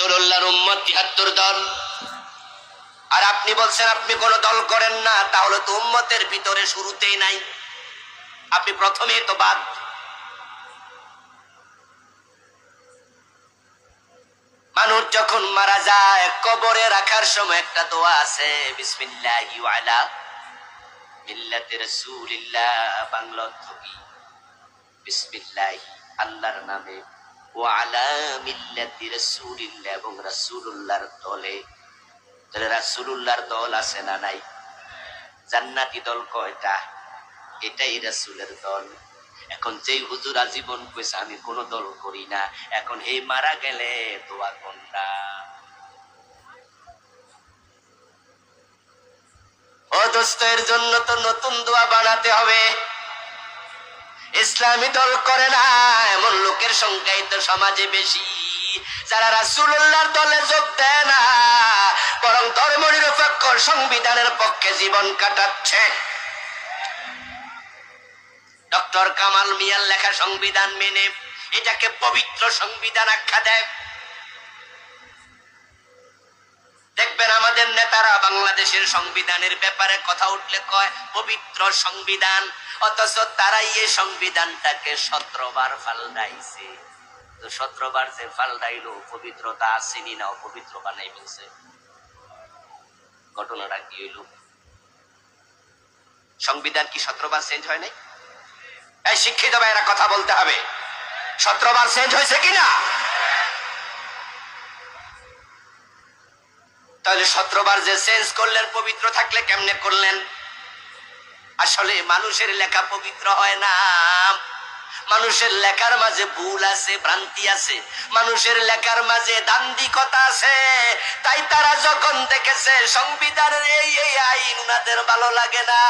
রাসূলুল্লাহর উম্মত ৭৩ দল, আর আপনি বলছেন আপনি কোন দল করেন না, তাহলে তো উম্মতের ভিতরে শুরুতেই নাই, আপনি প্রথমেই তো বাদ। মানুষ যখন মারা যায় কবরে রাখার সময় একটা দোয়া আছে, বিসমিল্লাহি ওয়া আলা মিল্লাতি রাসূলিল্লাহ, বাংলা অর্থ কি? বিসমিল্লাহি, আল্লাহর নামে, ওয়া আলা মিল্লাতি রাসূলিল্লাহ, এবং রাসূলুল্লাহর দলে। তাহলে রাসূলুল্লাহর দল আছে না নাই? জান্নাতি দল কয়টা? এটাই রাসূলের দল। এখন যেই হুজুর আজীবন কইছে আমি কোন দল করি না, এখন এই মারা গেলে দোয়া কোনটা? ও দোস্ত, এর জন্য তো নতুন দোয়া বানাতে হবে। ইসলামী দল করে না এমন লোকের সংখ্যাই তো সমাজে বেশি, যারা রাসূলুল্লাহর দলে যোগ দেয় না, বরং ধর্মনিরপেক্ষ সংবিধানের পক্ষে জীবন কাটাচ্ছে। ডক্টর কামাল মিয়ার লেখা সংবিধান মেনে এটাকে পবিত্র সংবিধান আখ্যা দেয়। দেখবেন আমাদের নেতারা বাংলাদেশের সংবিধানের ব্যাপারে কথা উঠলে কয় পবিত্র সংবিধান, অথচ তারাই এই সংবিধানটাকে 17 বার ফালদাইছে। তো 17 বার যে ফালদাইলো, পবিত্রতা আসেনি না অপবিত্র বানাই বলছে। ঘটনাটা কি হইল? সংবিধান কি 17 বার চেঞ্জ হয় নাই? এই শিক্ষিত ভাইরা কথা বলতে হবে, 17 বার চেঞ্জ হয়েছে কিনা? তাহলে 17 বার যে চেঞ্জ করলেন, পবিত্র থাকলে কেমনে করলেন? আসলে মানুষের লেখা পবিত্র হয় না, মানুষের লেখার মাঝে ভুল আছে, ভ্রান্তি আছে, মানুষের লেখার মাঝে দান্দিকতা আছে। তাই তারা যখন দেখেছে সংবিধানের এই আইন উনাদের ভালো লাগে না,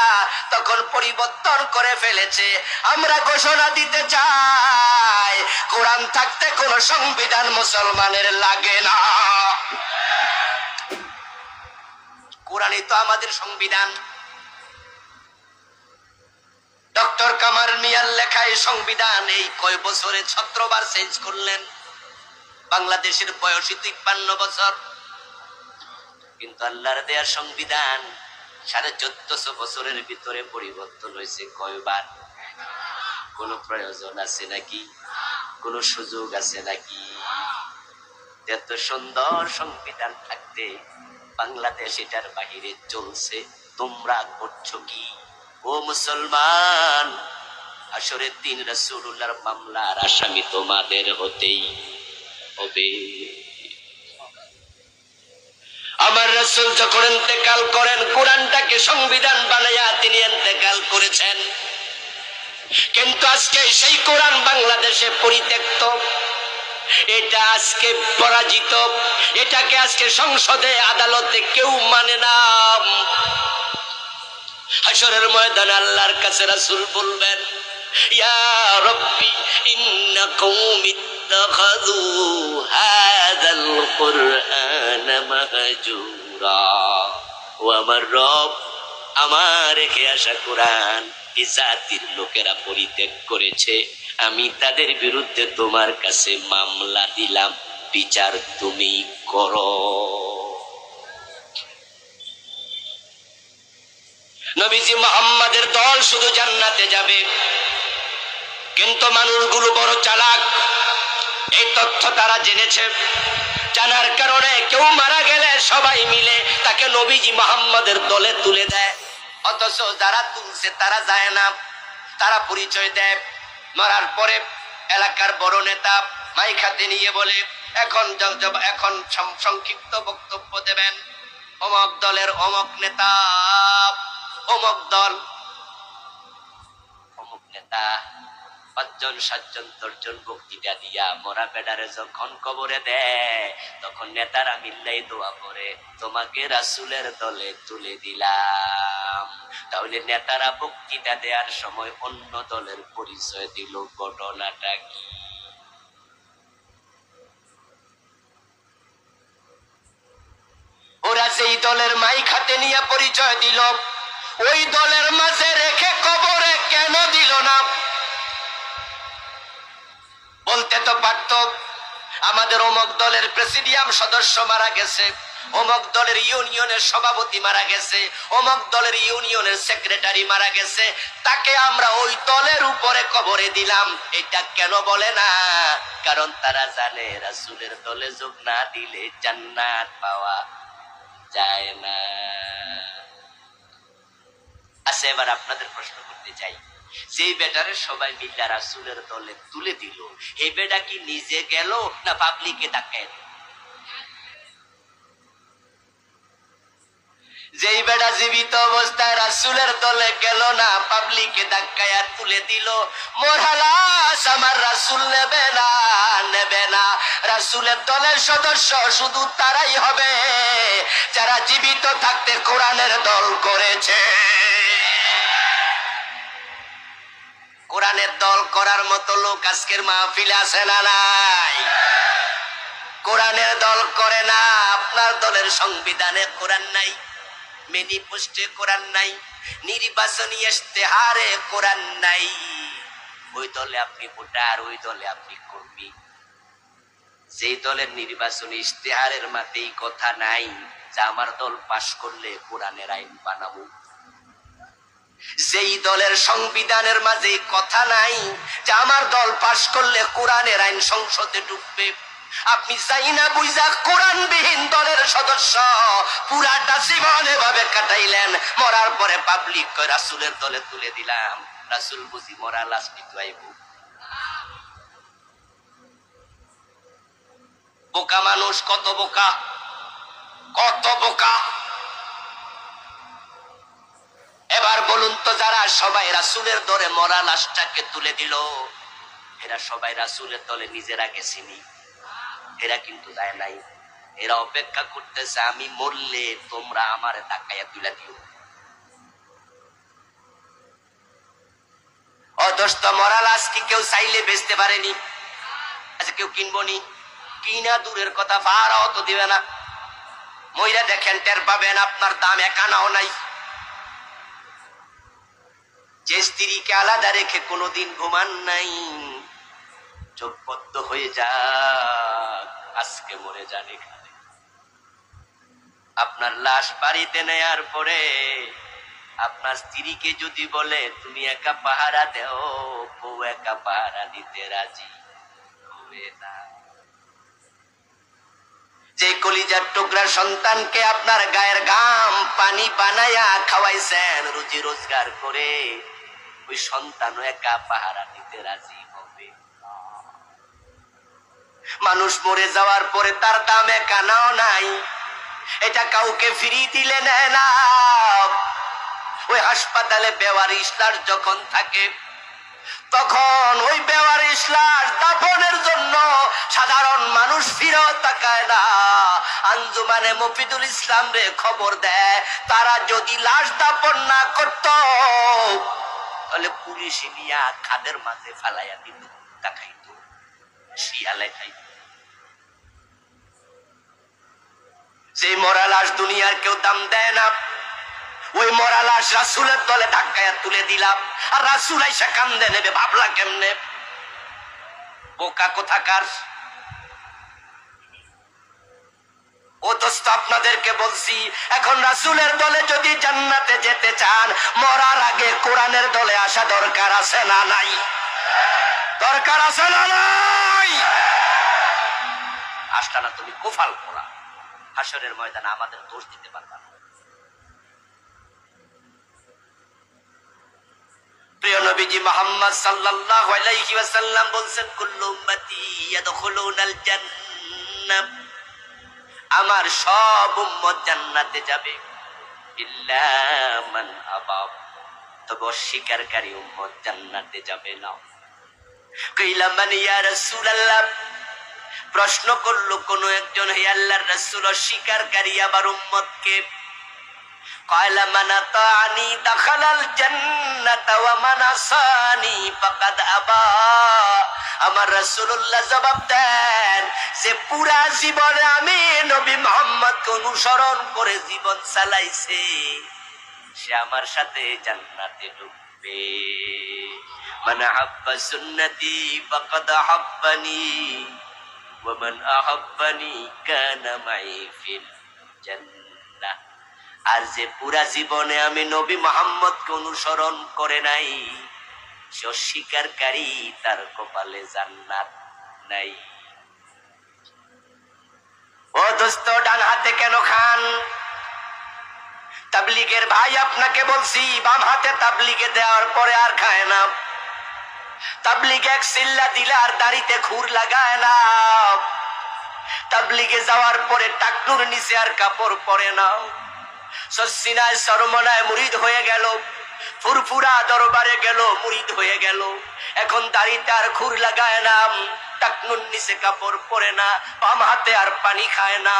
তখন পরিবর্তন করে ফেলেছে। আমরা ঘোষণা দিতে চাই, কোরআন থাকতে কোন সংবিধান মুসলমানের লাগে না। কোরআনই তো আমাদের সংবিধান। ডক্টর কামাল মিয়ার লেখা এই সংবিধান এই কয় বছরে 17 বার চেঞ্জ করলেন। বাংলাদেশের বয়সী 53 বছর, কিন্তু আল্লাহর দেয়া সংবিধান 1450 বছরের ভিতরে পরিবর্তন হয়েছে কয়বার? কোন প্রয়োজন আছে নাকি? কোন সুযোগ আছে নাকি? এত সুন্দর সংবিধান থাকতে বাংলাদেশ এটার বাহিরে চলছে, তোমরা করছো কি? ও মুসলমান, হাসরের দিন রাসূলুল্লাহর মামলার আসামি তোমাদের হতেই হবে। আমার রাসূল যখন ইন্তেকাল করেন, কোরআনটাকে সংবিধান বানায়া তিনি ইন্তেকাল করেছেন, কিন্তু আজকে সেই কোরআন বাংলাদেশে পরিত্যক্ত, এটা আজকে পরাজিত, এটাকে আজকে সংসদে আদালতে কেউ মানে না। হাশরের ময়দানে আল্লাহর কাছে রাসূল বলবেন, ইয়া রব্বি ইন্না কওমি ইত্তাখাযু হাযাল কুরআন মাহজুরা। ও আমার রব, আমার রেখে আসা কোরআন এই জাতির লোকেরা পরিত্যাগ করেছে, আমি তাদের বিরুদ্ধে তোমার কাছে মামলা দিলাম, বিচার তুমি করো। নবীজি মুহাম্মাদের দল শুধু জান্নাতে যাবে, কিন্তু মানুষগুলো বড় চালাক, এই তথ্য তারা জেনেছে। জানার কারণে কেউ মারা গেলে সবাই মিলে তাকে নবীজি মুহাম্মাদের দলে তুলে দেয়, অথচ যারা তুলছে তারা যায় না, তারা পরিচয় দেয়। মরার পরে এলাকার বড় নেতা মাইক হাতে নিয়ে বলে, এখন সংক্ষিপ্ত বক্তব্য দেবেন অমক দলের অমক নেতা, অমক দল, অমুক নেতা 5 জন 7 জন 10 জন বক্তৃতা দিয়া মরা বেডারে যখন কবরে দেয়, তখন নেতারা মিল্লাই দোয়া করে, তোমাকে রাসূলের দলে তুলে দিলাম। তাহলে নেতারা বক্তৃতা দেওয়ার সময় অন্য দলের পরিচয় দিল, ঘটনাটা কি? ওরা যেই দলের মাইক হাতে নিয়ে পরিচয় দিল, ওই দলের মাঝে রেখে কবরে কেন দিল না? বলতে তো পারত, আমাদের অমুক দলের প্রেসিডিয়াম সদস্য মারা গেছে, অমুক দলের ইউনিয়নের সভাপতি মারা গেছে, অমুক দলের ইউনিয়নের সেক্রেটারি মারা গেছে, তাকে আমরা ওই দলের উপরে কবরে দিলাম। এটা কেন বলে না? কারণ তারা জানে রাসূলের দলে যোগ না দিলে জান্নাত পাওয়া যায় না। আচ্ছা, এবার আপনাদের প্রশ্ন করতে চাই, যেই বেটারে সবাই মিলে রাসূলের দলে তুলে দিল, এই বেটা কি নিজে গেল না পাবলিকে ধাক্কায় দিল? যেই বেটা জীবিত অবস্থায় রাসূলের দলে গেল না, পাবলিকে ধাক্কায় তুলে দিল, মরা লাশ আমার রাসূল নেবে না, নেবে না। রাসূলের দলের সদস্য শুধু তারাই হবে যারা জীবিত থাকতে কোরআনের দল করেছে। কোরআনের দল করার মতো লোক আজকের মাহফিলে আছে না নাই? কোরআনের দল করে না। আপনার দলের সংবিধানে কোরআন নাই, ম্যানিফেস্টোতে কোরআন নাই, নির্বাচনী ইশতেহারে কোরআন নাই। ওই দলে আপনি ভোটার, ওই দলে আপনি কর্মী। যেই দলের নির্বাচনী ইশতেহারের মাতেই কথা নাই যে আমার দল পাশ করলে কোরআনের আইন বানাবো, যেই দলের সংবিধানের মাঝে কথা নাই যে আমার দল পাশ করলে কোরআনের আইন সংসদে ঢুকবে, আপনি চাই না বুঝা কোরআনবিহীন দলের সদস্য পুরাটা জীবন এভাবে কাটাইলেন, মরার পরে পাবলিক রাসূলের দলে তুলে দিলাম। রাসূল বুঝি মরা লাশ নিতে আইব? বোকা মানুষ, কত বোকা, কত বোকা। এবার বলুন তো, যারা সবাই রাসূলের দলে মরা লাশটাকে তুলে দিল, এরা সবাই রাসূলের দলে নিজেরা গেছেনি? এরা কিন্তু যায় নাই। এরা অপেক্ষা করতেছে আমি মরলে তোমরা আমারে ধাক্কাইয়া তুলে দিও। অদস্ত মরা লাশ কি কেউ চাইলে বেচতে পারেনি? আচ্ছা, কেউ কিনবো নি? কিনা দূরের কথা, ভাড়াও তো দিবে না। মইরা দেখেন, টের পাবেন আপনার দাম একানাও নাই। যে স্ত্রীকে আলাদা রেখে কোনোদিন ঘুমান নাই, চোখ বদ্ধ হয়ে যাক, আজকে মরে যান এখানে। আপনার লাশ বাড়িতে নেয়ার পরে আপনার স্ত্রীকে যদি বলে তুমি একা পাহারা দেও, বউ একা পাহারা দিতে রাজি হবে না। যে কলিজার টুকরা সন্তানকে আপনার গায়ের ঘাম পানি বানায়া খাওয়াইছেন রুজি রোজগার করে, ওই সন্তানও একা পাহারা দিতে রাজি হবে না। মানুষ মরে যাওয়ার পরে তার দাম একানাও নাই, এটা কাউকে ফিরিয়ে দিলে নেয় না। ওই হাসপাতালে বেওয়ারিশ লাশ যখন থাকে, তখন ওই বেওয়ারিশ লাশ দাফনের জন্য সাধারণ মানুষ ফিরেও তাকায় না। আঞ্জুমানে মফিদুল ইসলাম রে খবর দেয়, তারা যদি লাশ দাফন না করত তাহলে পুলিশ নিয়া খাদের মাঝে ফালাইয়া দিত, খাইত, শিয়ালে খাইত। যে মরা লাশ দুনিয়ার কেউ দাম দেয় না, ওই মরা লাশ রাসূলের দলে ধাক্কায়া তুলে দিলাম, আর রাসূল আইসা কান্দে নেবে, ভাবলা কেমনে? বোকা কোথাকার। ও দোস্ত, আপনাদেরকে বলছি, এখন রাসূলের দলে যদি জান্নাতে যেতে চান, মরার আগে কোরআনের দলে আসা দরকার আছে না নাই? দরকার আছে না নাই? আসটা না তুমি কোফাল করা, হাসরের ময়দানে আমাদের দোষ দিতে পারবা না। প্রিয় নবীজি মুহাম্মদ সাল্লাল্লাহু আলাইহি ওয়াসাল্লাম বলেন, কুল্লু উম্মতি ইয়াদখুলুনাল জান্নাহ, আমার সব উম্মত জান্নাতে যাবে, ইল্লা মান আবা, তবে অস্বীকারী উম্মত জান্নাতে যাবে না। কইলা মান ইয়া রাসূলুল্লাহ, প্রশ্ন করলো কোন একজন, হে আল্লাহর রাসূল, অস্বীকারী আবার উম্মত কে? কয়লা মান আতানি দাখালাল জান্নাতা ওয়া মান আসানি ফাকাদ আবা। আমার রাসূলুল্লাহ জবাব দেন, যে পুরা জীবনে আমি নবী মুহাম্মদকে অনুসরণ করে জীবন চালাইছে, সে আমার সাথে জান্নাতে ঢুকবে। মান হাব্বা সুন্নতি ফাকাদ হাব্বানি, ওয়ামান আহাব্বানি কানা মাই ফিল জান্নাহ। আর যে পুরা জীবনে আমি নবী মুহাম্মদকে অনুসরণ করে নাই, সে অস্বীকারী, তার কপালে জান্নাত নাই। ও দোস্ত, ডান হাতে কেন খান? তাবলীগের ভাই আপনাকে বলছি, বাম হাতে তাবলীগে দেওয়ার পরে আর খায় না। তাবলীগে এক সিল্লা দিলে আর দাড়িতে খুর লাগায় না। তাবলীগে যাওয়ার পরে টাকনুর নিচে আর কাপড় পরে না। সসিনায় সরমনায় মুরিদ হয়ে গেল, ফুরফুরা দরবারে গেল, মুরিদ হয়ে গেল। এখন দাড়িতে আর খুর লাগায় না, টাকনুর নিচে কাপড় পরে না, বাম হাতে আর পানি খায় না,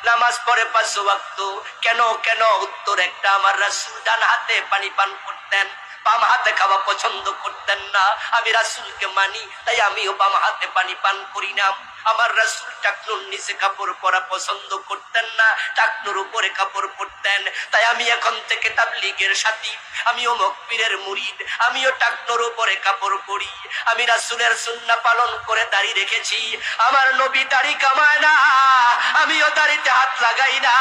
নামাজ পড়ে 5 ওয়াক্ত। কেন কেন? উত্তর একটা, আমার রাসূল ডান হাতে পানি পান করতেন, বাম হাতে খাওয়া পছন্দ করতেন না। আমি রাসূলকে মানি, তাই আমিও বাম হাতে পানি পান করি না। আমার রাসূল টাকনুর নিচে কাপড় পরা পছন্দ করতেন না, টাকনুর উপরে কাপড় পরতেন। তাই আমি এখন থেকে তাবলীগের সাথী, আমিও মকবীরের মুরিদ, আমিও টাকনুর উপরে কাপড় পরি। আমি রাসূলের সুন্নাহ পালন করে দাড়ি রেখেছি। আমার নবী দাড়ি কামায় না, আমিও দাড়িতে হাত লাগাই না।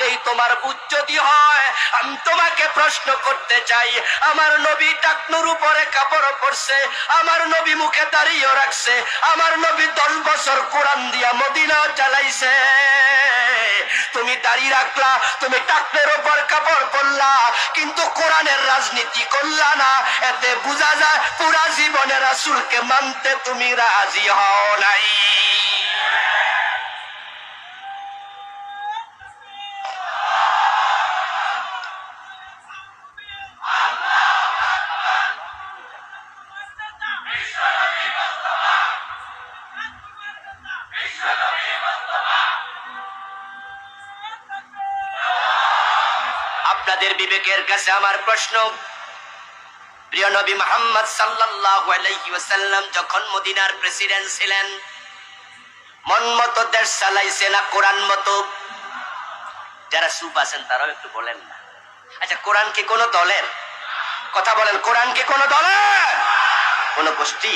এই তোমার বুঝ যদি হয়, আমি তোমাকে প্রশ্ন করতে চাই, আমার নবী টাকনুর উপরে কাপড় পরছে, আমার নবী মুখে দাড়িও রাখছে, আমার নবী 10 বছর কোরআন দিয়া মদিনা চালাইছে। তুমি দাড়ি রাখলা, তুমি টাকনের উপর কাপড় পরলা, কিন্তু কোরআনের রাজনীতি করলা না। এতে বোঝা যায় পুরা জীবনে রাসূলকে মানতে তুমি রাজি হও নাই। আপনাদের বিবেকের কাছে আমার প্রশ্ন, প্রিয় নবী মুহাম্মদ সাল্লাল্লাহু আলাইহি ওয়াসাল্লাম যখন মদিনার প্রেসিডেন্ট ছিলেন, মন মতো দেশ চালাইছে না কোরআন মতো? যারা সুপ আছেন তারাও একটু বলেন না। আচ্ছা, কোরআন কি কোনো দলের? কথা বলেন, কোরআন কি কোনো দলের, কোন গোষ্ঠী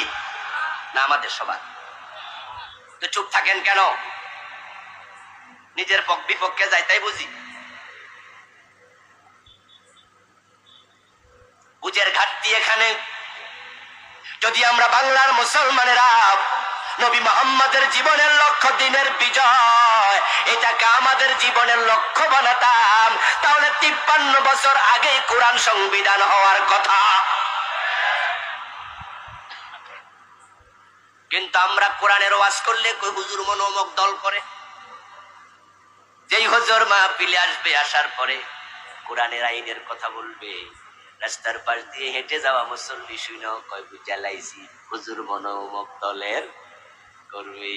না আমাদের সবার? তো চুপ থাকেন কেন? নিজের বিপক্ষে যায় তাই বুঝি। বুঝের ঘাটতি এখানে। যদি আমরা বাংলার মুসলমানেরা নবী মুহাম্মদের জীবনের লক্ষ্য, দিনের বিজয়, এটাকে আমাদের জীবনের লক্ষ্য বানাতাম, তাহলে 53 বছর আগেই কোরআন সংবিধান হওয়ার কথা। কিন্তু আমরা কোরআনের ওয়াজ করলে কই হুজুর মনে অমুক দল করে। যেই হুজুর মাহফিলে আসবে, আসার পরে কোরআনের আইনের কথা বলবে, রাস্তার পাশ দিয়ে হেঁটে যাওয়া মুসল্লি শুনে কয় বুঝালাইছি হুজুর মনে অমুক দলের করবে।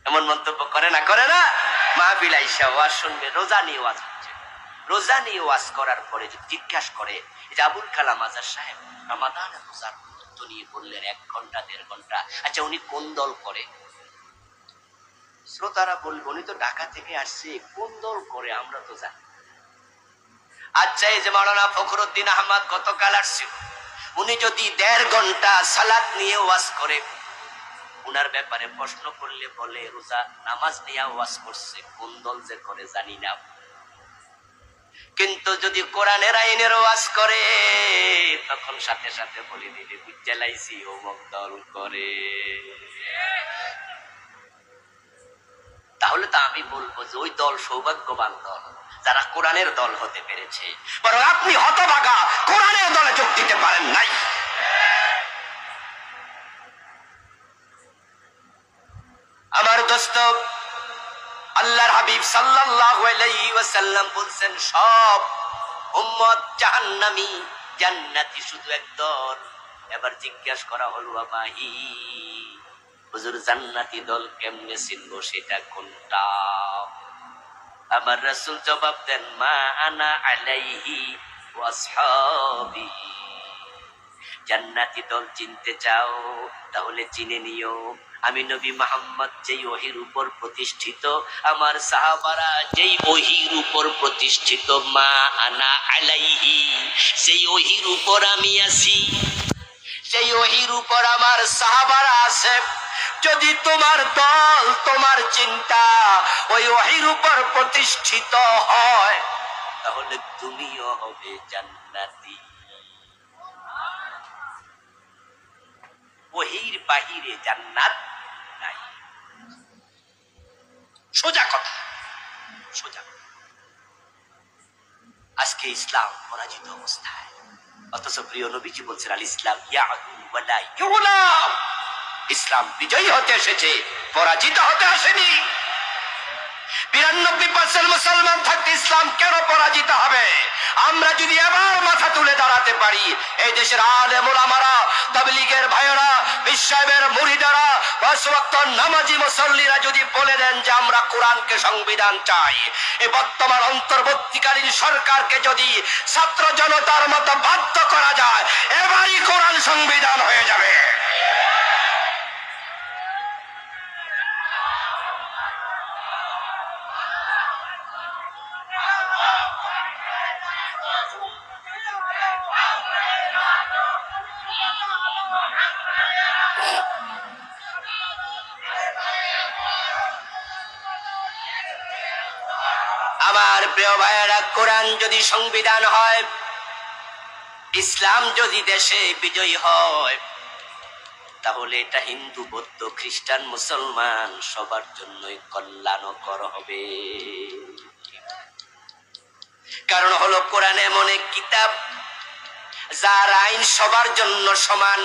এমন মন্তব্য করে না? করে না? মাহফিল আইসা ওয়াজ শুনবে, রোজা নিয়ে ওয়াজ হচ্ছে, রোজা নিয়ে ওয়াজ করার পরে যদি জিজ্ঞাসা করে যে আবুল কালাম আজাদ সাহেব রমাদানের রোজার গুরুত্ব নিয়ে বললেন 1 ঘন্টা 1.5 ঘন্টা, আচ্ছা উনি কোন দল করে? শ্রোতারা বলবে উনি তো ঢাকা থেকে আসছে, কোন দল করে আমরা তো জানি। আচ্ছা, এই যে মাওলানা ফখরুদ্দিন আহমদ গতকাল আসছিল, উনি যদি 1.5 ঘন্টা সালাত নিয়ে ওয়াজ করে, উনার ব্যাপারে প্রশ্ন করলে বলে রোজা নামাজ নিয়ে ওয়াজ করছে, কোন দল যে করে জানি না। কিন্তু যদি কোরআনের আইনের ওয়াজ করে, তখন সাথে সাথে বলে দিলে বুঝালাইছি অমুক দল করে। তাহলে তো আমি বলবো যে ওই দল সৌভাগ্যবান দল, যারা কোরআনের দল হতে পেরেছে। বরং আপনি হতভাগা, কোরআনের দলে যোগ দিতে পারেন নাই। আমার দোস্ত, আল্লাহর হাবিব সাল্লাল্লাহু আলাইহি ওয়াসাল্লাম বলছেন সব উম্মত জাহান্নামী, জান্নাতি শুধু একদল। এবার জিজ্ঞাসা করা হলো আবাহি, হুজুর জান্নাতি দল কেমনে চিনবো, সেটা কোনটা? আমার রাসূল জবাব দেন, মা আনা আলাইহি ওয়া আসহাবি। জান্নাতি দল চিনতে চাও তাহলে চিনে নিও, আমি নবী মুহাম্মদ যেই ওহীর উপর প্রতিষ্ঠিত, আমার সাহাবারা যেই ওহীর উপর প্রতিষ্ঠিত, মা আনা আলাইহি, সেই ওহীর উপর আমি আছি। যেই ওহির উপর আমার সাহাবারা আছে, যদি তোমার দল তোমার চিন্তা ওই ওহির উপর প্রতিষ্ঠিত হয়, তাহলে তুমিও হবে জান্নাতি। ওহির বাহিরে জান্নাত নাই। সোজা কথা, সোজা। আজকে ইসলাম পরাজিত অবস্থায়, অথচ প্রিয় নবীজি বলছেন আল ইসলাম ইয়াদু ওয়ালা ইউলাম। ইসলাম বিজয়ী হতে এসেছে, পরাজিত হতে আসেনি। 92% মুসলমান থাকতে ইসলাম কেন পরাজিত হবে? আমরা যদি এবার মাথা তুলে দাঁড়াতে পারি, এই দেশের আলেম ওলামারা, তাবলীগের ভাইয়েরা, বিশ্বাবের মুরিদারা, পাঁচ ওয়াক্ত নামাজি মুসল্লিরা যদি বলে দেন যে আমরা কোরআনকে সংবিধান চাই, এই বর্তমান অন্তর্বর্তীকালীন সরকারকে যদি ছাত্র জনতার মতো বাধ্য করা যায়, এবারই কোরআন সংবিধান হয়ে যাবে। আমার প্রিয় ভাইয়েরা, কোরআন যদি সংবিধান হয়, ইসলাম যদি দেশে বিজয়ী হয়, তাহলে এটা হিন্দু, বৌদ্ধ, খ্রিস্টান, মুসলমান সবার জন্যই কল্যাণকর হবে। কারণ হলো কোরআন এমন এক কিতাব যার আইন সবার জন্য সমান।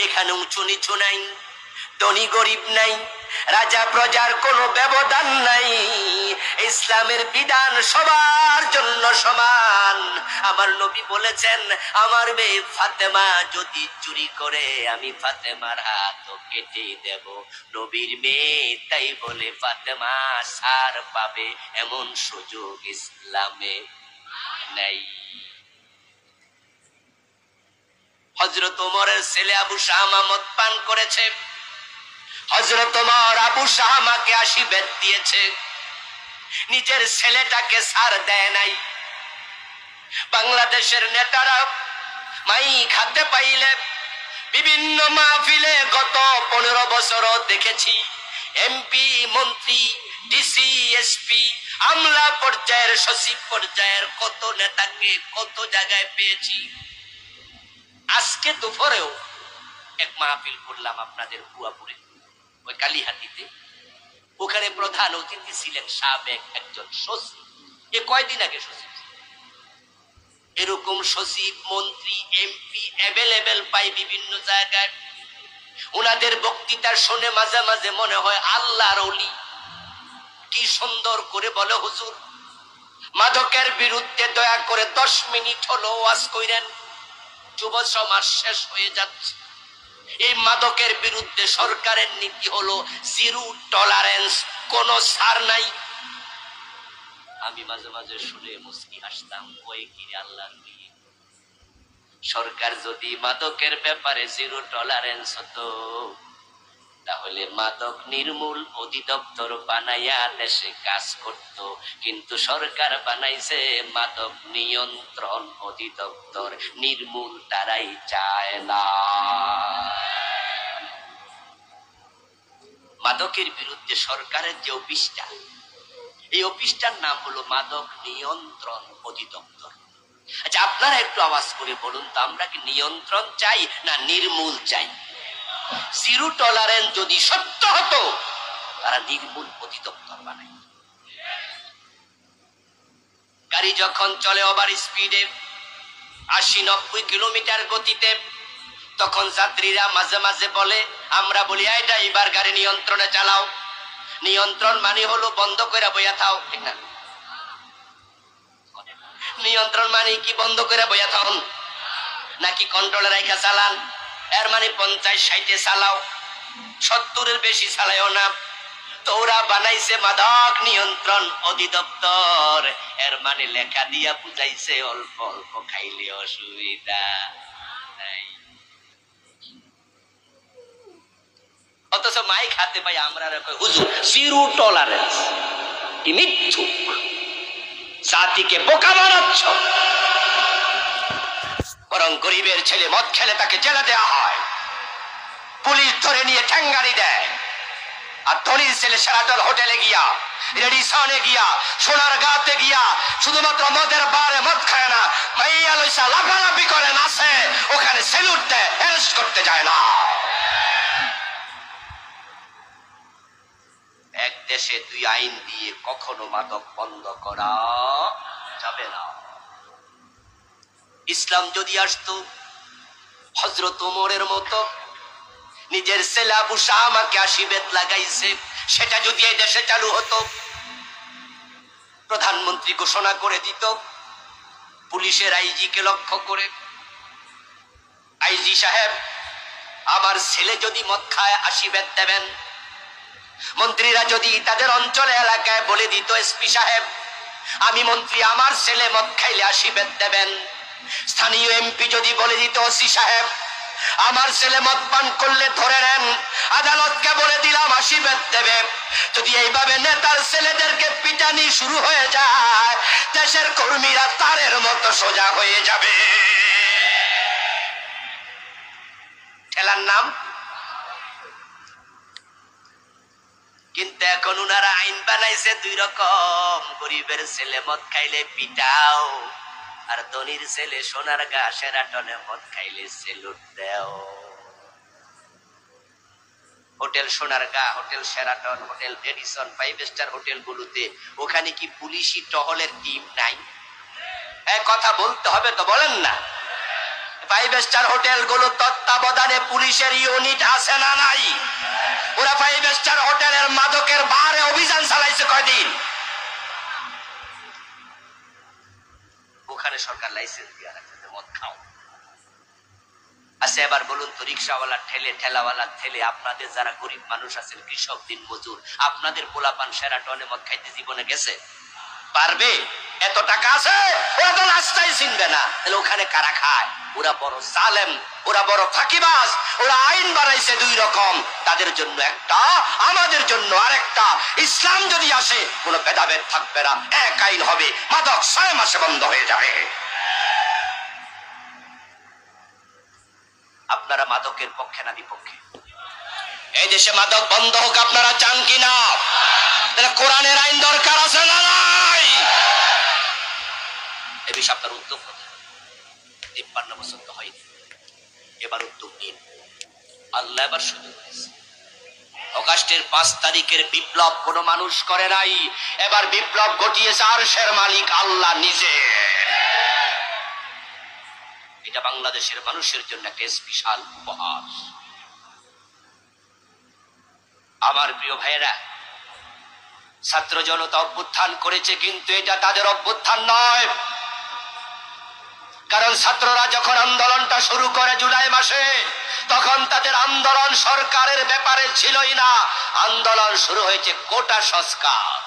এখানে উঁচু নিচু নাই, ধনী গরিব নাই, রাজা প্রজার কোনো ব্যবধান নাই। ইসলামের বিধান সবার জন্য সমান। আমার নবী বলেছেন, আমার মেয়ে ফাতেমা যদি চুরি করে আমি ফাতেমার হাত কেটে দেব। নবীর মেয়ে তাই বলে ফাতেমা ছাড় পাবে এমন সুযোগ ইসলামে নাই। হযরত ওমরের ছেলে আবু শামা মদ পান করেছে। হযরত ওমর আবু শামাকে 80 বেত দিয়েছে, নিজের ছেলেটাকে ছাড় দেয় নাই। বাংলাদেশের নেতারা মাই খাতে পাইলে বিভিন্ন মাহফিলে গত 15 বছরও দেখেছি, এমপি, মন্ত্রী, ডিসি, এসপি, আমলা পর্যায়ের, সচিব পর্যায়ের কত নেতাকে কত জায়গায় পেয়েছি। আজকে দুপুরেও এক মাহফিল করলাম আপনাদের কুয়াপুরে, ওই কালীহাতিতে। ওখানে প্রধান অতিথি ছিলেন সাবেক একজন সচিব। এ কয়দিন আগে সচিব। এরকম সচিব, মন্ত্রী, এমপি অ্যাভেলেবেল পাই বিভিন্ন জায়গায়। ওনাদের বক্তৃতা শুনে মাঝে মাঝে মনে হয় আল্লাহর ওলি। কি সুন্দর করে বলে, হুজুর মাদকের বিরুদ্ধে দয়া করে 10 মিনিট হলো ওয়াজ কইরেন, যুব সমাজ শেষ হয়ে যাচ্ছে। এই মাদকের বিরুদ্ধে সরকারের নীতি হলো জিরো টলারেন্স, কোন ছাড় নাই। আমি মাঝে মাঝে শুনে মুস্কি হাসতাম, ওই কি আল্লাহর ওলি। সরকার যদি মাদকের ব্যাপারে জিরো টলারেন্স হতো, তাহলে মাদক নির্মূল অধিদপ্তর বানাইয়া দেশে কাজ করত। কিন্তু সরকার বানাইছে মাদক নিয়ন্ত্রণ অধিদপ্তর, নির্মূল তারাই চায় না। মাদকের বিরুদ্ধে সরকারের যে অফিসটা, এই অফিসটার নাম হলো মাদক নিয়ন্ত্রণ অধিদপ্তর। আচ্ছা, আপনারা একটু আওয়াজ করে বলুন তো, আমরা কি নিয়ন্ত্রণ চাই না নির্মূল চাই? জিরো টলারেন্স যদি সত্য হতো, তারা নির্মূল অধিদপ্তর বানায়। গাড়ি যখন চলে ওভার স্পিডে 80-90 কিলোমিটার গতিতে, তখন যাত্রীরা মাঝে মাঝে বলে, আমরা বলি এই ড্রাইভার গাড়ি নিয়ন্ত্রণে চালাও। নিয়ন্ত্রণ মানে হলো বন্ধ করে বইয়া থাও, ঠিক না? নিয়ন্ত্রণ মানে কি বন্ধ করে বইয়া থাও নাকি কন্ট্রোলে রাখা চালান? এর মানে 50-60-এ চালাও, 70-এর বেশি চালাও না। তো ওরা বানাইছে মাদক নিয়ন্ত্রণ অধিদপ্তর। এর মানে লেখা দিয়া বুঝাইছে অল্প অল্প খাইলে অসুবিধা নাই। অথচ মাইক হাতে পাই আমরা হুজুর জিরো টলারেন্স। কি মিথ্যুক, জাতিকে বোকা বানাচ্ছ। বড় বরং গরিবের ছেলে মদ খেলে তাকে জেলে দেওয়া হয়, পুলিশ ধরে নিয়ে ঠ্যাঙ্গানি দেয়। আর ধনীর ছেলে শেরাটন হোটেলে গিয়া, রেডিসনে গিয়া, সোনারগাঁওতে গিয়া শুধুমাত্র মদের বারে মদ খায় না, মাইয়া লইসা লাফালাফি করে নাচে, ওখানে সেলুট দেয়, অ্যারেস্ট করতে যায় না। এক দেশে দুই আইন দিয়ে কখনো মাদক বন্ধ করা যাবে না। ইসলাম যদি আসতো হযরত ওমরের মতো, নিজের ছেলে আবু শামাকে ৮০ বেত লাগাইছে, সেটা যদি এই দেশে চালু হতো, প্রধানমন্ত্রী ঘোষণা করে দিত পুলিশের আইজিকে লক্ষ্য করে, আইজি সাহেব আমার ছেলে যদি মদ খায় ৮০ বেত দেবেন। মন্ত্রীরা যদি তাদের অঞ্চলে এলাকায় বলে দিত এসপি সাহেব আমি মন্ত্রী, আমার ছেলে মদ খাইলে ৮০ বেত দেবেন। স্থানীয় এমপি যদি বলে দিত ওসি সাহেব আমার ছেলে মদ পান করলে ধরে নেন, আদালতকে বলে দিলাম ৮০ বেত দেবে। যদি এইভাবে নেতার ছেলেদেরকে পিটানি শুরু হয়ে যায়, দেশের কর্মীরা তারের মতো সোজা হয়ে যাবে। ঠেলার নাম। কিন্তু এখন উনারা আইন বানাইছে দুই রকম, গরিবের ছেলে মদ খাইলে পিটাও, আর ধনীর ছেলে সোনারগাঁ শেরাটনে মদ খাইলে সেলুট দেও। Hotel Sonargaon, hotel Sheraton, hotel Radisson, 5 star hotel গুলোতে ওখানে কি পুলিশি টহলের টিম নাই? কথা বলতে হবে তো, বলেন না। 5 স্টার হোটেল গুলো তত্ত্বাবধানে পুলিশের ইউনিট আছে না নাই? ওরা 5 স্টার হোটেলের মাদকের বারে অভিযান চালাইছে কয়দিন? ওখানে সরকার লাইসেন্স দিয়ে রাখছে মদ খাও। আচ্ছা এবার বলুন তো, রিক্সাওয়ালা ঠেলে, ঠেলাওয়ালা ঠেলে, আপনাদের যারা গরিব মানুষ আছেন, কৃষক, দিন মজুর, আপনাদের পোলাপান শেরাটনে মদ খাইতে জীবনে গেছে? পারবে? এত টাকা আছে, ওরা তো রাস্তায় চিনবে না। তাহলে ওখানে কারা খায়? ওরা বড় জালেম, ওরা বড় ফাঁকিবাজ। ওরা আইন বানাইছে দুই রকম, তাদের জন্য একটা, আমাদের জন্য আরেকটা। ইসলাম যদি আসে কোনো ভেদাভেদ থাকবে না, এক আইন হবে, মাদক ৬ মাসে বন্ধ হয়ে যাবে। আপনারা মাদকের পক্ষে না বিপক্ষে? এই দেশে মাদক বন্ধ হোক আপনারা চান কিনা? তাহলে কোরআনের আইন দরকার আছে না নাই? এই বিষয়ে আপনার উদ্যোগ কোথায়? ৫৩ বছর তো হয়নি, এবার উদ্যোগ নিন। আল্লাহ এবার সুযোগ দিয়েছে। অগাস্টের ৫ তারিখের বিপ্লব কোনো মানুষ করে নাই, এবার বিপ্লব ঘটিয়েছে আরশের মালিক আল্লাহ নিজে। এটা বাংলাদেশের মানুষের জন্য একটা স্পেশাল উপহার। আমার প্রিয় ভাইয়েরা, ছাত্র জনতা অভ্যুত্থান করেছে, কিন্তু এটা তাদের অভ্যুত্থান নয়। কারণ ছাত্ররা যখন আন্দোলনটা শুরু করে জুলাই মাসে, তখন তাদের আন্দোলন সরকারের ব্যাপারে ছিলই না। আন্দোলন শুরু হয়েছে কোটা সংস্কার।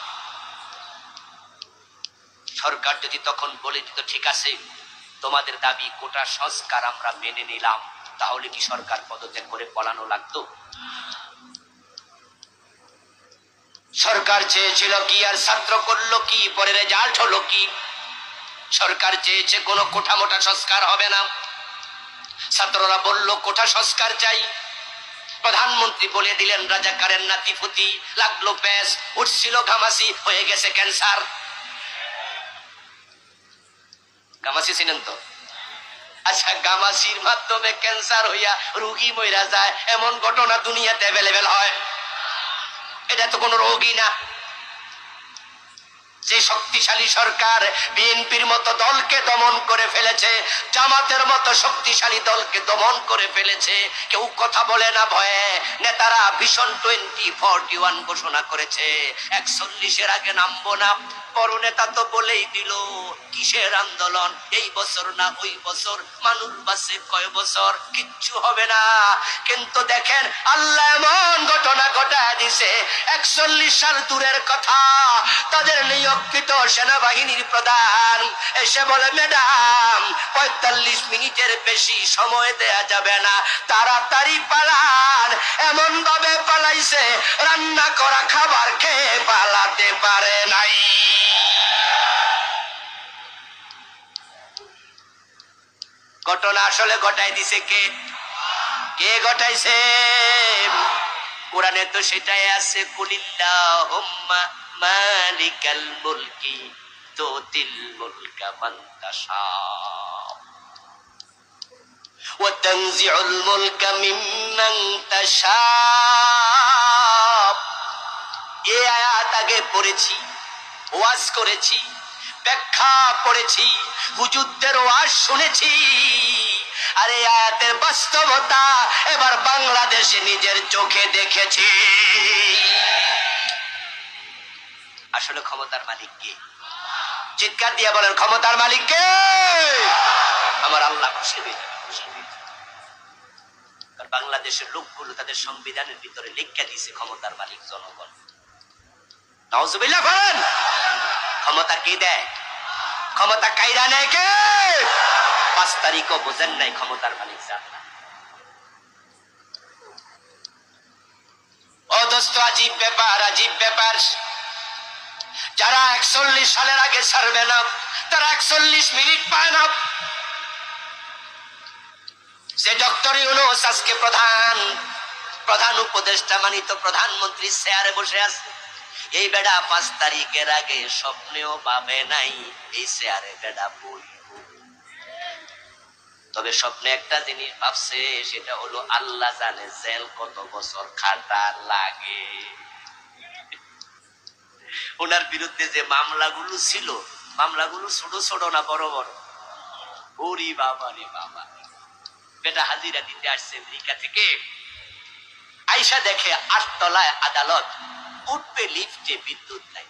সরকার যদি তখন বলে দিত ঠিক আছে তোমাদের দাবি কোটা সংস্কার আমরা মেনে নিলাম, তাহলে কি সরকার পদত্যাগ করে পলানো লাগতো? সরকার চেয়েছিল কি আর ছাত্র করলো কি, পরে রেজাল্ট হলো কি? সরকার চেয়েছে কোনো কোঠা মোটা সংস্কার হবে না, ছাত্ররা বলল কোঠা সংস্কার চাই। প্রধানমন্ত্রী বলে দিলেন রাজাকারের নাতিপুতি, লাগলো প্যাস, উঠছিল ঘামাসি, হয়ে গেছে ক্যান্সার। গামাসি চিনেন তো? আচ্ছা, গামাসির মাধ্যমে ক্যান্সার হইয়া রোগী মইরা যায়, এমন ঘটনা দুনিয়াতে অ্যাভেলেবেল হয়? এটা তো কোনো রোগই না। যে শক্তিশালী সরকার বিএনপির মতো দলকে দমন করে ফেলেছে, জামাতের মতো শক্তিশালী দলকে দমন করে ফেলেছে, কেউ কথা বলে না ভয়ে। নেতারা ভীষণ 2041 ঘোষণা করেছে, 41-এর আগে নামবো না। বড় নেতা তো বলেই দিল কিসের আন্দোলন, এই বছর না ওই বছর, মানুষ বাঁচে কয় বছর, কিচ্ছু হবে না। কিন্তু দেখেন আল্লাহ এমন ঘটনা ঘটায় দিছে, 41 সাল দূরের কথা, তাদের নিয়োগকৃত সেনাবাহিনীর প্রধান এসে বলে ম্যাডাম 45 মিনিটের বেশি সময় দেয়া যাবে না, তাড়াতাড়ি পালান। এমন ভাবে পালাইছে রান্না করা খাবার খেয়ে পালাতে পারে নাই। ঘটনা আসলে ঘটাই দিছে কে? কে ঘটাইছে? কোরআনে তো সেটাই আছে, কুলিল্লাহুম্মা মালিকাল মুলকি তুতিল মুলকা মান তাশা ওয়া তানজিউল মুলকা মিম্মান তাশা। এই আয়াত আগে পড়েছি, ওয়াজ করেছি, ব্যাখ্যা পড়েছি, হুজুরদের ওয়াজ শুনেছি। আর এই আয়াতের বাস্তবতা এবার বাংলাদেশে নিজের চোখে দেখেছি। আসলে ক্ষমতার মালিক কে? চিৎকার দিয়ে বলেন, ক্ষমতার মালিক কে? আমার আল্লাহ। খুশি হয়ে যাবে, খুশি হয়ে যাবে। কারণ বাংলাদেশের লোকগুলো তাদের সংবিধানের ভিতরে লিখে দিয়েছে ক্ষমতার মালিক জনগণ। নাউজুবিল্লাহ বলেন। ক্ষমতা কে দেয়? ক্ষমতা কাইরা নেয় কে? 5 তারিখও বোঝেন নাই ক্ষমতার মালিক আল্লাহ। ও দোস্ত, আজীব ব্যাপার, আজীব ব্যাপার। যারা 41 সালের আগে ছাড়বে না তারা 41 মিনিট পায় না। যে ডক্টর ইউনূস আজকে প্রধান উপদেষ্টা মানিত প্রধানমন্ত্রী চেয়ারে বসে আছে, এই বেড়া 5 তারিখের আগে স্বপ্নেও পাবে নাই এই চেয়ারে বেড়া বইব। তবে স্বপ্নে একটা জিনিস ভাবছে, সেটা হলো আল্লাহ জানে জেল কত বছর খাটা লাগে। ওনার বিরুদ্ধে যে মামলাগুলো ছিল, মামলাগুলো ছোট ছোট না বড় বড়? ওরে বাবা রে বাবা। বেটা হাজিরা দিতে আসছে আমেরিকা থেকে, আইসা দেখে 8 তলায় আদালত, উঠবে লিফটে, বিদ্যুৎ নাই।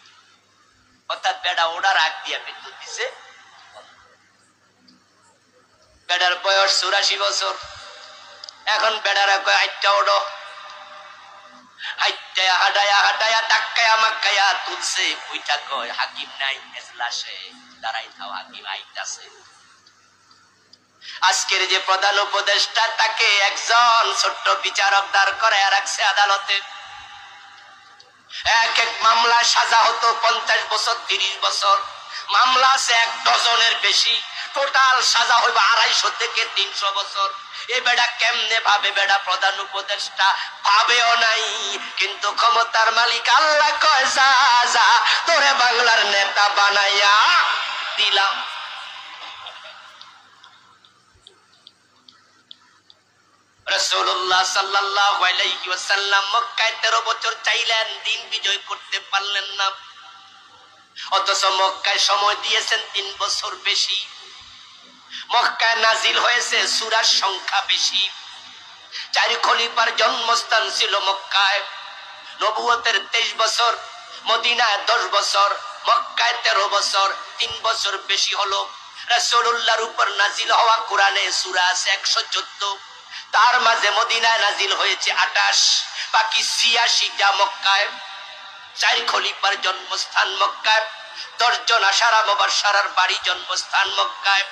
অর্থাৎ বেটা ওনার আগ দিয়া বিদ্যুৎ দিছে। বেটার বয়স 84 বছর। এখন বেটারা কয় আইটা ওড়ো, হাইটায়া হাঁটায়া হাঁটায়া ধাক্কায়া মাক্কায়া তুলছে। ওইটা কয় হাকিম নাই এজলাসে, দাঁড়াই থাও, হাকিম আইতাছে। আজকের যে প্রধান উপদেষ্টা, তাকে একজন ছোট্ট বিচারক দাঁড় করায় রাখছে আদালতে। এক এক মামলা সাজা হতো 50 বছর, 30 বছর। মামলা আছে 1 ডজনের বেশি। টোটাল সাজা হইব 250 থেকে 300 বছর। এই বেটা কেমনে ভাবে? বেটা প্রধান উপদেষ্টা ভাবেও নাই, কিন্তু ক্ষমতার মালিক আল্লাহ কয় যা যা, তোরে বাংলার নেতা বানাইয়া দিলাম। রাসূলুল্লাহ সাল্লাল্লাহু আলাইহি ওয়াসাল্লাম মক্কায় 13 বছর চাইলেন, দিন বিজয় করতে পারলেন না। অথচ মক্কায় সময় দিয়েছেন 3 বছর বেশি। মক্কায় নাজিল হয়েছে সূরার সংখ্যা বেশি। 4 খলিফার জন্মস্থান ছিল মক্কায়। নবুয়তের 23 বছর, মদিনায় 10 বছর, মক্কায় 13 বছর, 3 বছর বেশি হলো। রাসূলুল্লাহর উপর নাজিল হওয়া কোরআনে সূরা আছে 114। তার মাঝে মদিনায় নাজিল হয়েছে 28, বাকি 86টা মক্কায়। 4 খলিফার জন্মস্থান মক্কায়, 10 জন আশারা মুবাশশারার বাড়ি জন্মস্থান মক্কায়।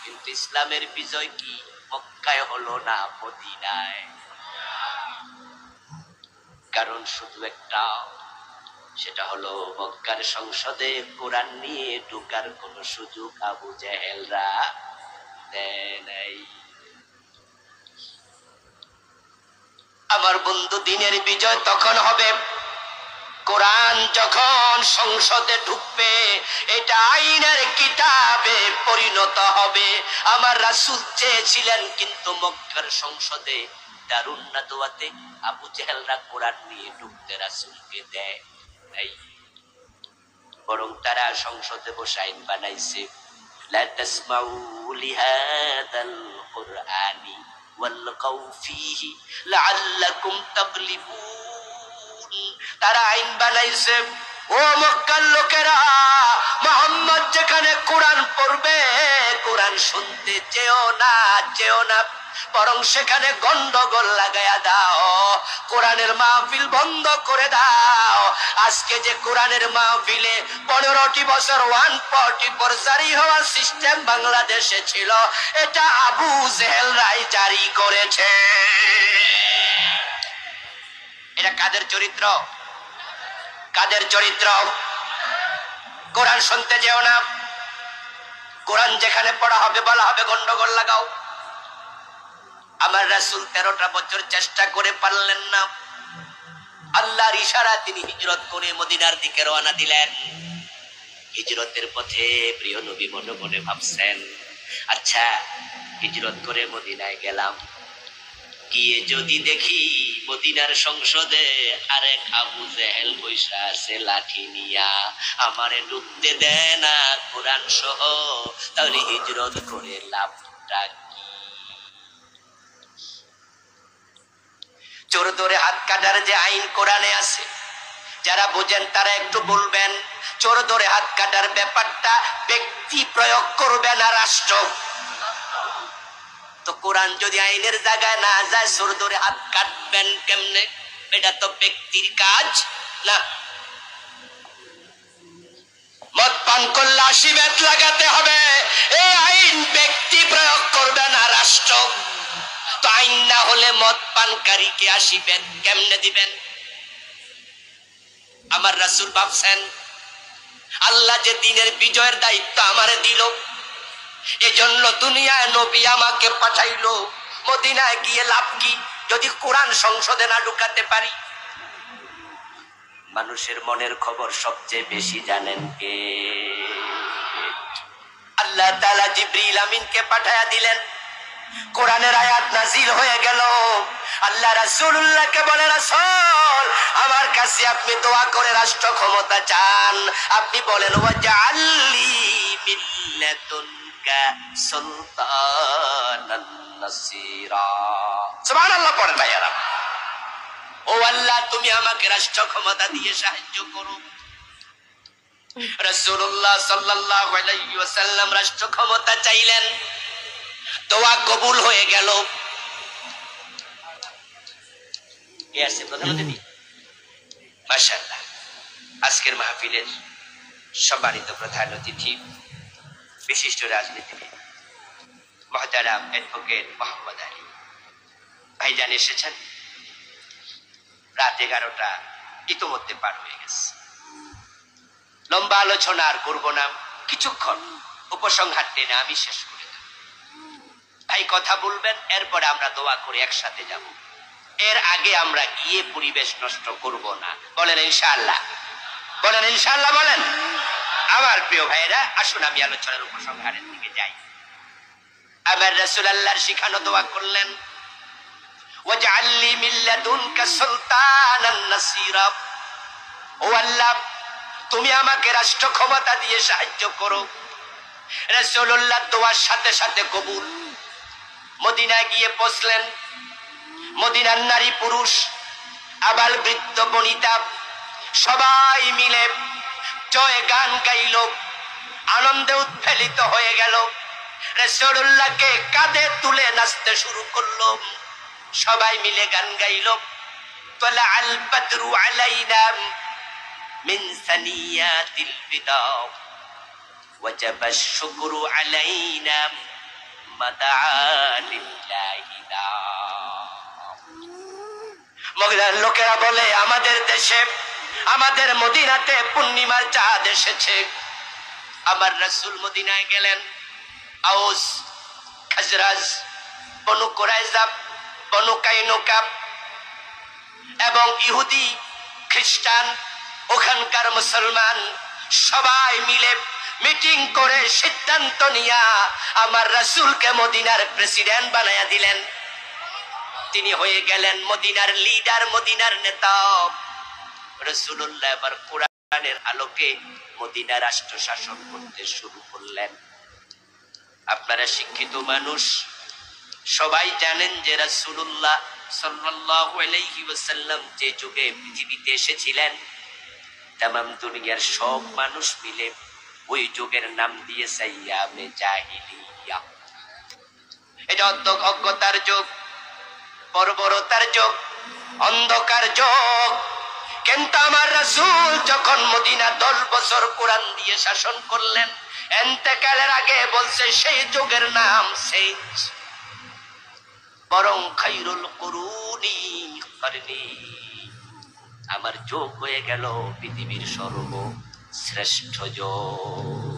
কিন্তু ইসলামের বিজয় কি মক্কায় হলো না মদিনায়? কারণ শুধু একটা, সেটা হলো মক্কার সংসদে কোরআন নিয়ে ঢোকার কোন সুযোগ আবু জেহেলরা দেয় নাই। আমার বন্ধু, দিনের বিজয় তখন হবে কোরআন যখন সংসদে ঢুকবে, এটা আইনের কিতাবে পরিণত হবে। আমার রাসূল চেয়েছিলেন, কিন্তু মক্কার সংসদে দারুন নাদওয়াতে আবু জেহেলরা কোরআন নিয়ে ঢুকতে রাসূলকে দেয় নাই। বরং তারা সংসদে বসে আইন বানাইছে, লা তাসমাউ লিহাদাল কুরআনি ওয়ালগাউ ফীহি লাআল্লাকুম তাগলিবুন। তারা আইন বানাইছে, ও মক্কার লোকেরা, মুহাম্মদ যেখানে কোরআন পড়বে, কোরআন শুনতে যেও না, যেও না, বরং সেখানে গন্ডগোল লাগায়া দাও, কোরআনের মাহফিল বন্ধ করে দাও। আজকে যে কোরআনের মাহফিলে 15টি বছর 144 জারি হওয়ার সিস্টেম বাংলাদেশে ছিল, এটা আবু জেহেল রাই জারি করেছে। এটা কাদের চরিত্র? কাদের চরিত্র? কোরআন শুনতে যেও না, কোরআন যেখানে পড়া হবে বলা হবে গন্ডগোল লাগাও। আমার রাসূল 13টা বছর চেষ্টা করে পারলেন না। আল্লাহর ইশারা তিনি হিজরত করে মদিনার দিকে রওনা দিলেন। হিজরতের পথে প্রিয় নবী মনে মনে ভাবছেন, আচ্ছা হিজরত করে মদিনায় গেলাম, গিয়ে যদি দেখি মদিনার সংসদে আরেক আবু জেহেল বৈশা আছে লাঠি নিয়া, আমারে ঢুকতে দেয় না কোরআন সহ, তাহলে হিজরত করে লাভটা কি? চোর ধরে হাত কাটার যে আইন কোরআনে আছে, যারা বোঝেন তারা একটু বলবেন। চোর ধরে হাত কাটার ব্যাপারটা ব্যক্তি প্রয়োগ করবে না রাষ্ট্র। তো কোরআন যদি আইনের জায়গায় না যায়, চোর ধরে হাত কাটবেন কেমনে? এটা তো ব্যক্তির কাজ না। মদ পান করলে 80 বেত লাগাতে হবে, এই আইন ব্যক্তি প্রয়োগ করবে না রাষ্ট্র। তো আইন না হলে মদ পানকারীকে 80 বেত কেমনে দিবেন? আমার রাসূল ভাবছেন, আল্লাহ যে দিনের বিজয়ের দায়িত্ব আমারে দিল, এজন্য দুনিয়ায় নবী আমাকে পাঠাইলো। মদিনায় গিয়ে লাভ কি যদি কোরআন সংসদে না ঢুকাতে পারি? মানুষের মনের খবর সবচেয়ে বেশি জানেন কে? আল্লাহ তাআলা জিবরিল আমিনকে পাঠায়া দিলেন। কোরআনের আয়াত নাজিল হয়ে গেল। আল্লাহ রাসূলুল্লাহকে বলে, রাসূল আমার কাছে আপনি দোয়া করে রাষ্ট্র ক্ষমতা চান। আপনি বলেন, ওয়াজআললি মিন লাদুনকা সুলতানান নাসীরা। সুবহানাল্লাহ পড়েন ভাইয়ারা। ও আল্লাহ তুমি আমাকে রাষ্ট্র ক্ষমতা দিয়ে সাহায্য করো। রাসূলুল্লাহ সাল্লাল্লাহু আলাইহি ওয়াসাল্লাম রাষ্ট্র ক্ষমতা চাইলেন, দোয়া কবুল হয়ে গেল। কে আছে প্রধান অতিথি? মাশাআল্লাহ, আজকের মাহফিলের সম্মানিত প্রধান অতিথি বিশিষ্ট রাজনীতিবিদ মুহতারাম অ্যাডভোকেট মোহাম্মদ আলী ভাইজান এসেছেন। রাত 11টা ইতোমধ্যে পার হয়ে গেছে। লম্বা আলোচনা আর করবো না, কিছুক্ষণ উপসংহার টেনে আমি শেষ করে দেব। ভাই কথা বলবেন, এরপরে আমরা দোয়া করে একসাথে যাব। এর আগে আমরা গিয়ে পরিবেশ নষ্ট করব না। বলেন ইনশাআল্লাহ, বলেন ইনশাআল্লাহ, বলেন। আমার প্রিয় ভাইরা, আসুন আমি আলোচনার উপসংহারের দিকে যাই। আমার রাসূল আল্লাহর শিখানো দোয়া করলেন, ওয়াজআললি মিন লাদুনকা সুলতানান নাসীরা। ও আল্লাহ তুমি আমাকে রাষ্ট্র ক্ষমতা দিয়ে সাহায্য করো। রাসূলুল্লাহ দোয়ার সাথে সাথে কবুল। মদিনায় গিয়ে পৌঁছলেন। মদিনার নারী পুরুষ, আবাল বৃদ্ধ বনিতা সবাই মিলে জয় গান গাইল, আনন্দে উৎফুল্লিত হয়ে গেল। রাসূলুল্লাহকে কাঁধে তুলে নাচতে শুরু করলো। সবাই মিলে গান গাইল, তালা আল বদরু আলাইনা মিন সানিয়াতিল বিদা ওয়াজাবা শুকরু আলাইনা মদিনার লোকেরা বলে, আমাদের দেশে আমাদের মদিনাতে পূর্ণিমার চাঁদ এসেছে। আমার রাসূল মদিনায় গেলেন। আউস, খাজরাজ, বনু কুরাইজা, বনু কাইনুকা এবং ইহুদি খ্রিস্টান, ওখানকার মুসলমান সবাই মিলে মিটিং করে সিদ্ধান্ত নিয়া আমার রাসূলকে মদিনার প্রেসিডেন্ট বানায়া দিলেন। তিনি হয়ে গেলেন মদিনার লিডার, মদিনার নেতা। রাসূলুল্লাহ এবার কোরআনের আলোকে মদিনা রাষ্ট্র শাসন করতে শুরু করলেন। আপনারা শিক্ষিত মানুষ, সবাই জানেন যে রাসূলুল্লাহ সাল্লাল্লাহু আলাইহি ওয়াসাল্লাম যে যুগে পৃথিবীতে এসেছিলেন, তামাম দুনিয়ার সব মানুষ মিলে ওই যুগের নাম দিয়েছে আইয়ামে জাহিলিয়া। এটা অজ্ঞতার যুগ, বর্বরতার যুগ, অন্ধকার যুগ। কিন্তু আমার রাসূল যখন মদিনা 10 বছর কোরআন দিয়ে শাসন করলেন, ইন্তেকালের আগে বলছে সেই যুগের নাম চেঞ্জ, বরং খায়রুল কুরুনি করনি, আমার যুগ হয়ে গেল পৃথিবীর সর্বশ্রেষ্ঠ যুগ।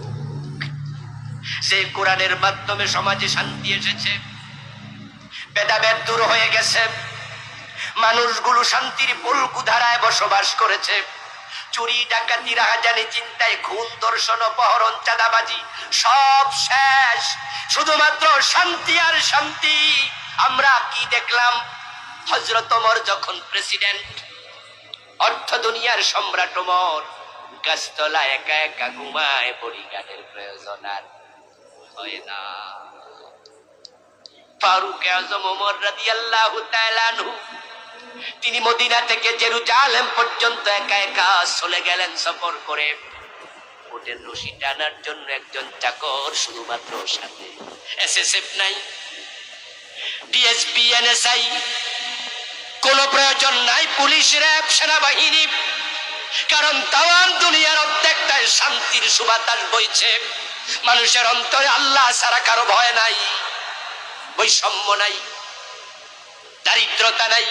সেই কোরআনের মাধ্যমে সমাজে শান্তি এসেছে, ভেদাভেদ দূর হয়ে গেছে, মানুষগুলো শান্তির পলকুধারায় বসবাস করেছে। চুরি ডাকাতি রাহাজানি চিন্তায় খুন ধর্ষণ অপহরণ চাঁদাবাজি সব শেষ, শুধুমাত্র শান্তি আর শান্তি। আমরা কি দেখলাম? হযরত ওমর যখন প্রেসিডেন্ট, অর্থ দুনিয়ার সম্রাট ওমর গাছতলা একা একা ঘুমায়, বডিগার্ডের প্রয়োজন আর হয় না। ফারুক আজম ওমর রাদিয়াল্লাহু তাআলা আনহু তিনি মদিনা থেকে জেরুজালেম পর্যন্ত একা একা চলে গেলেন সফর করে। ওটের রশি টানার জন্য একজন চাকর শুধুমাত্র সাথে, এসএসএফ নাই, ডিএসপি, এনএসআই, কোন প্রয়োজন নাই, পুলিশ, র্যাব, সেনাবাহিনী। কারণ তাওয়াম দুনিয়ার অর্ধেকটায় শান্তির সুবাতাস বইছে। মানুষের অন্তরে আল্লাহ ছাড়া কারো ভয় নাই, বৈষম্য নাই, দারিদ্রতা নাই,